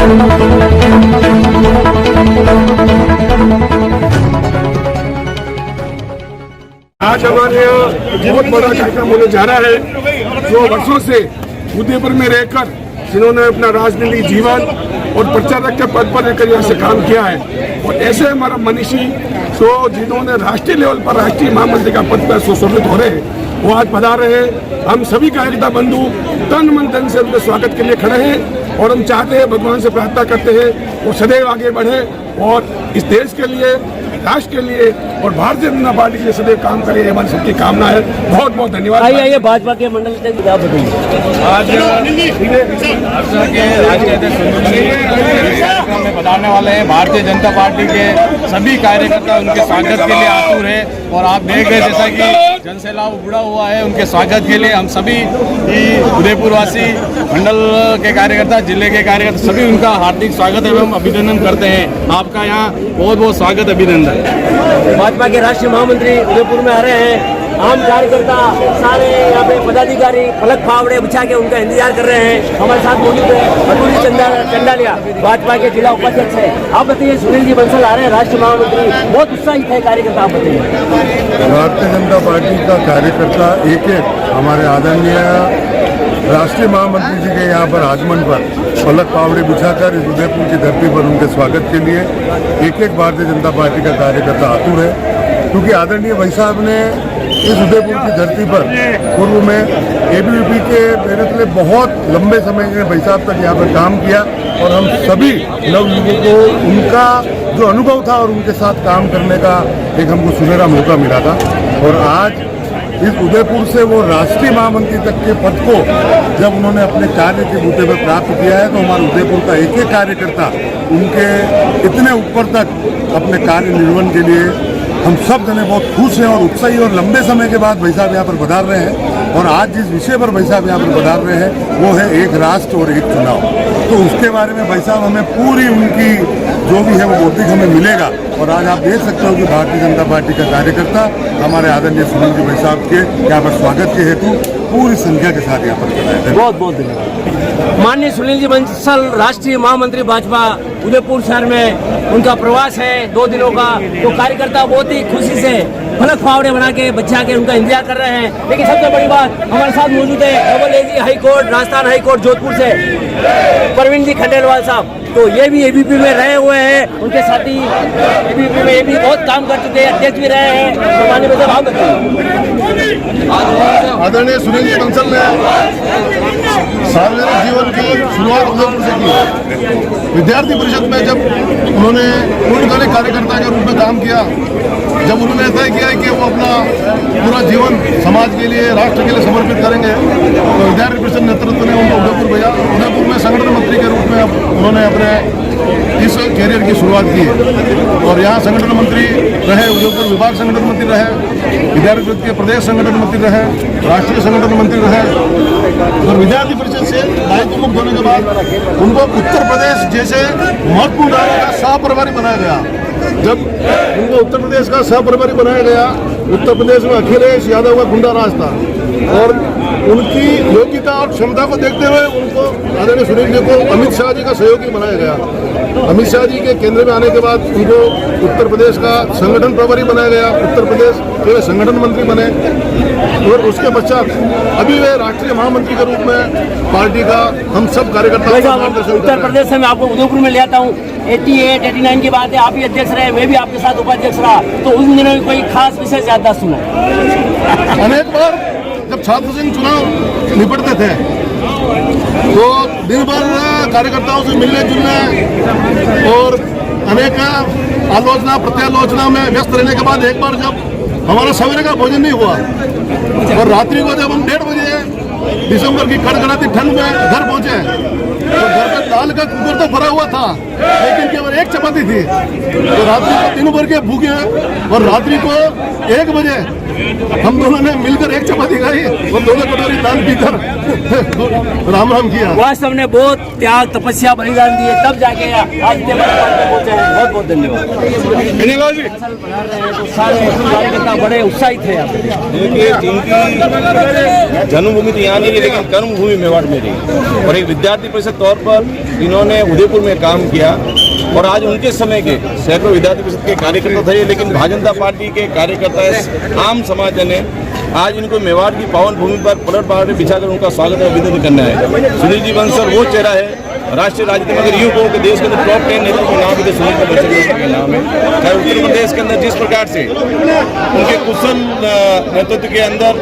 आज हमारे यहाँ बहुत बड़ा कार्यक्रम होने जा रहा है। जो वर्षों से उदयपुर में रहकर जिन्होंने अपना राजनीतिक जीवन और प्रचारक के पद पर रहकर यहाँ से काम किया है, और ऐसे हमारा मनीषी जो जिन्होंने राष्ट्रीय लेवल पर राष्ट्रीय महामंत्री का पद पर सुशोभित हो रहे हैं, वो आज पधार रहे हैं। हम सभी कार्यकर्ता बंधु तन मन धन से उनके स्वागत के लिए खड़े हैं, और हम चाहते हैं, भगवान से प्रार्थना करते हैं वो सदैव आगे बढ़े और इस देश के लिए, राष्ट्र के लिए और भारतीय जनता पार्टी के लिए सदैव काम करे, हमारी सबकी कामना है। बहुत बहुत धन्यवाद। आइए भाजपा के मंडल से आप बताइए। आज भाजपा के राष्ट्रीय अध्यक्ष कार्यक्रम में पधारने वाले हैं। भारतीय जनता पार्टी के सभी कार्यकर्ता उनके स्वागत के लिए आतुर है, और आप देख रहे जैसा कि जनसैलाब उमड़ा हुआ है, उनके स्वागत के लिए हम सभी उदयपुर वासी, मंडल के कार्यकर्ता, जिले के कार्यकर्ता सभी उनका हार्दिक स्वागत एवं अभिनंदन करते हैं। आपका यहाँ बहुत बहुत स्वागत, अभिनंदन। भाजपा के राष्ट्रीय महामंत्री उदयपुर में आ रहे हैं। आम कार्यकर्ता सारे यहाँ पे पदाधिकारी फलक फावड़े बिछा के उनका इंतजार कर रहे हैं। हमारे साथ मौजूद है अतुल चंडालिया, भाजपा के जिला उपाध्यक्ष है। आप बताइए, सुनील जी बंसल आ रहे हैं, राष्ट्रीय महामंत्री, बहुत उत्साहित है कार्यकर्ता, आप बताइए। भारतीय जनता पार्टी का कार्यकर्ता एक हमारे आदरणीय राष्ट्रीय महामंत्री जी के यहाँ पर आगमन पर फलक पावड़े बिछाकर इस उदयपुर की धरती पर उनके स्वागत के लिए एक भारतीय जनता पार्टी का कार्यकर्ता आतुर है, क्योंकि आदरणीय भाई साहब ने इस उदयपुर की धरती पर पूर्व में एबीवीपी के मेरे लिए बहुत लंबे समय से भाई साहब तक यहाँ पर काम किया, और हम सभी नवयुवकों को उनका जो अनुभव था और उनके साथ काम करने का एक हमको सुनहरा मौका मिला था। और आज इस उदयपुर से वो राष्ट्रीय महामंत्री तक के पद को जब उन्होंने अपने कार्य के बूते पर प्राप्त किया है, तो हमारे उदयपुर का एक कार्यकर्ता उनके इतने ऊपर तक अपने कार्य निर्वहन के लिए हम सब जने बहुत खुश हैं और उत्साही, और लंबे समय के बाद भाई साहब यहाँ पर पधार रहे हैं। और आज जिस विषय पर भाई साहब यहाँ पर पधार रहे हैं वो है एक राष्ट्र और एक चुनाव, तो उसके बारे में भाई साहब हमें पूरी उनकी जो भी है वो बौद्धिक हमें मिलेगा। और आज आप देख सकते हो कि भारतीय जनता पार्टी का कार्यकर्ता हमारे आदरणीय सुनील जी भाई साहब के यहाँ पर स्वागत के हेतु पूरी संख्या के साथ यहाँ पर खड़ा है। बहुत बहुत धन्यवाद। माननीय सुनील जी बंसल, राष्ट्रीय महामंत्री भाजपा, उदयपुर शहर में उनका प्रवास है 2 दिनों का, तो कार्यकर्ता बहुत ही खुशी से फलक फावड़े बना के बच्चा के उनका इंतजार कर रहे हैं। लेकिन सबसे बड़ी बात, हमारे साथ मौजूद है double AG high court, Rajasthan high court Jodhpur से परवीन जी खंडेलवाल साहब, तो ये भी एबीपी में रहे हुए हैं, उनके साथी एबीपी में ये भी बहुत काम कर चुके हैं, अध्यक्ष भी रहे हैं। आदरणीय सुनील जी बंसल ने सार्वजनिक जीवन की शुरुआत उदयपुर से की। विद्यार्थी परिषद में जब उन्होंने पूर्णकालिक कार्यकर्ता के रूप में काम किया, जब उन्होंने तय किया कि वो अपना पूरा जीवन समाज के लिए, राष्ट्र के लिए समर्पित करेंगे, तो विद्यार्थी परिषद नेतृत्व ने उनको उदयपुर भेजा। उदयपुर में संगठन मंत्री के रूप में उन्होंने अपने इस कैरियर की शुरुआत की, और यहाँ संगठन मंत्री रहे, उदयपुर विभाग संगठन मंत्री रहे, विद्यार्थी परिषद के प्रदेश संगठन मंत्री रहे, राष्ट्रीय संगठन मंत्री रहे। और विद्यार्थी परिषद से दायित्व मुक्त होने के बाद उनको उत्तर प्रदेश जैसे महत्वपूर्ण राज्य का सह प्रभारी बनाया गया। जब उनको उत्तर प्रदेश का सह प्रभारी बनाया गया, उत्तर प्रदेश में अखिलेश यादव का गुंडा राज था, और उनकी योग्यता और क्षमता को देखते हुए उनको आदरणीय सुनील जी को अमित शाह जी का सहयोगी बनाया गया। अमित शाह जी के केंद्र में आने के बाद उनको उत्तर प्रदेश का संगठन प्रभारी बनाया गया, उत्तर प्रदेश के संगठन मंत्री बने, और उसके पश्चात अभी वे राष्ट्रीय महामंत्री के रूप में पार्टी का हम सब कार्यकर्ता। उत्तर प्रदेश से मैं आपको उदयपुर में ले आता हूँ, 88, 89 की बात है, आप ही अध्यक्ष रहे, मैं भी आपके साथ उपाध्यक्ष रहा, तो उन दिनों में कोई खास विशेष याददाश्त सुना? अनेक बार जब छात्र संघ चुनाव निपटते थे तो दिन भर कार्यकर्ताओं से मिलने जुलने और अनेक आलोचना प्रत्यालोचना में व्यस्त रहने के बाद एक बार जब हमारा सवेरे का भोजन नहीं हुआ और रात्रि को जब हम 1:30 बजे दिसंबर की कड़कड़ाती ठंड में घर पहुंचे, तो घर पे दाल का कुकर तो भरा हुआ था, लेकिन केवल एक चपाती थी। तो रात्रि को दिन भर के भूखे हैं, और रात्रि को 1 बजे हम दोनों ने मिलकर एक चपाती खाई और 2 कटोरी दाल पीकर राम राम किया। वास्तव ने बहुत त्याग तपस्या बलिदान दिए तब जाके आज इतने बड़े पद पे पहुंचे हैं। बहुत बहुत धन्यवाद। तो सारे कार्यकर्ता बड़े उत्साहित थे यहाँ पे। देखिए, इनकी जन्मभूमि तो यहाँ नहीं है, लेकिन कर्मभूमि मेवाड़ में रही और एक विद्यार्थी परिषद तौर पर इन्होंने उदयपुर में काम किया और आज उनके समय के सैकड़ों विद्यार्थी परिषद के कार्यकर्ता थे, लेकिन भारतीय जनता पार्टी के कार्यकर्ता आम समाज ने आज इनको मेवाड़ की पावन भूमि पर पलट पहाड़ बिछाकर उनका स्वागत और अभिनंदन करना है। सुनील जी बंसल वो चेहरा है राष्ट्रीय राजनीति में, अगर यूँ कहो कि देश के अंदर टॉप 10 नेताओं के नाम भी सुनील जी बंसल के नाम है। चाहे उत्तर प्रदेश के अंदर जिस प्रकार से उनके कुशल नेतृत्व के अंदर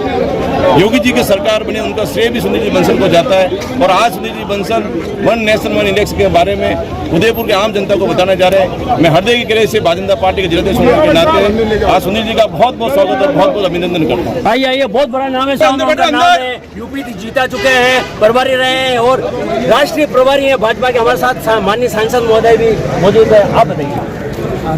योगी जी की सरकार बनी, उनका श्रेय भी सुनील जी बंसल को जाता है। और आज Sunil ji Bansal one nation one election के बारे में उदयपुर के आम जनता को बताने जा रहे हैं। मैं हृदय की गहराई से भारतीय जनता पार्टी के जिलाध्यक्ष होने के नाते आज सुनील जी का बहुत बहुत स्वागत और बहुत बहुत अभिनंदन करता हूँ। भाई ये बहुत बड़ा नाम है, नाम है, यूपी जीता चुके हैं, प्रभारी रहे हैं और राष्ट्रीय प्रभारी हैं भाजपा के। हमारे साथ माननीय सांसद महोदय भी मौजूद है, आप बताइए।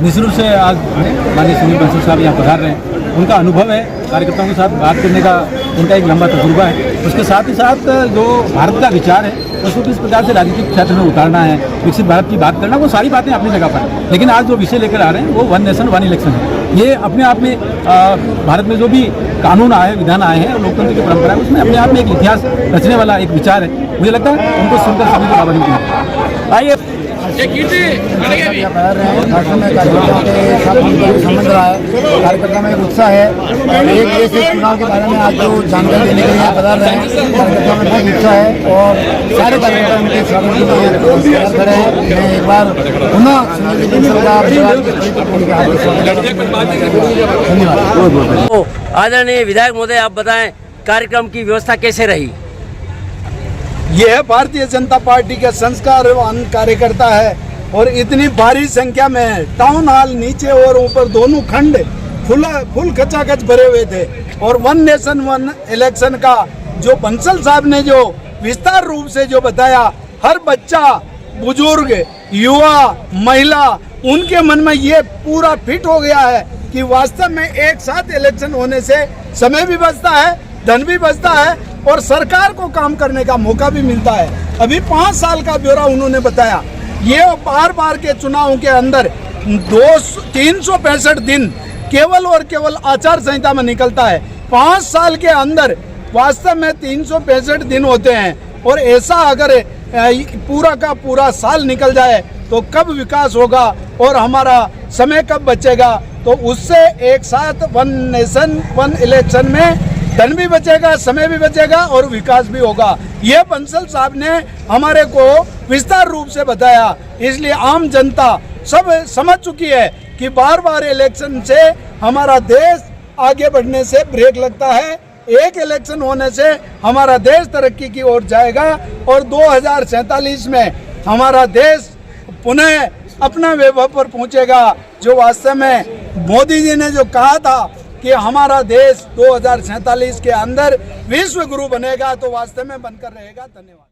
निश्चित रूप से आज माननीय सुनील बंसल साहब यहाँ पधार रहे हैं। उनका अनुभव है, कार्यकर्ताओं के साथ बात करने का उनका एक लंबा तजुर्बा है। उसके साथ ही साथ जो भारत का विचार है उसको किस प्रकार से राजनीतिक क्षेत्र में उतारना है, विकसित भारत की बात करना, वो सारी बातें अपनी जगह पर है। लेकिन आज जो विषय लेकर आ रहे हैं वो वन नेशन वन इलेक्शन है। ये अपने आप में भारत में जो भी कानून आए, विधान आए हैं, लोकतंत्र की परंपरा है, उसमें अपने आप में एक इतिहास रचने वाला एक विचार है। मुझे लगता है उनको सुनकर सभी को आभारी है। आइए संबंध रहा है, कार्यकर्ता में एक उत्साह है। एक देश के चुनाव के बारे में आज जो जानकारी देने के लिए बता रहे हैं, कार्यकर्ता में बहुत उत्साह है और सारे कार्यकर्ता उनके स्वागत के लिए खड़े हैं। मैं एक बार पुनः सुनील जी बंसल का धन्यवाद। आदरणीय विधायक महोदय, आप बताएं कार्यक्रम की व्यवस्था कैसे रही? यह भारतीय जनता पार्टी के संस्कारवान कार्यकर्ता है और इतनी भारी संख्या में टाउन हॉल नीचे और ऊपर दोनों खंड फुल खचाखच भरे हुए थे। और वन नेशन वन इलेक्शन का जो बंसल साहब ने जो विस्तार रूप से जो बताया, हर बच्चा, बुजुर्ग, युवा, महिला, उनके मन में ये पूरा फिट हो गया है कि वास्तव में एक साथ इलेक्शन होने से समय भी बचता है, धन भी बचता है और सरकार को काम करने का मौका भी मिलता है। अभी 5 साल का ब्यौरा उन्होंने बताया। ये बार बार के चुनावों के अंदर 365 दिन केवल और केवल आचार संहिता में निकलता है। 5 साल के अंदर वास्तव में 365 दिन होते हैं और ऐसा अगर पूरा का पूरा साल निकल जाए तो कब विकास होगा और हमारा समय कब बचेगा। तो उससे एक साथ वन नेशन वन इलेक्शन में धन भी बचेगा, समय भी बचेगा और विकास भी होगा। ये बंसल साहब ने हमारे को विस्तार रूप से बताया। इसलिए आम जनता सब समझ चुकी है कि बार बार इलेक्शन से हमारा देश आगे बढ़ने से ब्रेक लगता है। एक इलेक्शन होने से हमारा देश तरक्की की ओर जाएगा और 2047 में हमारा देश पुनः अपना वैभव पर पहुंचेगा। जो वास्तव में मोदी जी ने जो कहा था कि हमारा देश 2047 के अंदर विश्व गुरु बनेगा, तो वास्तव में बनकर रहेगा। धन्यवाद।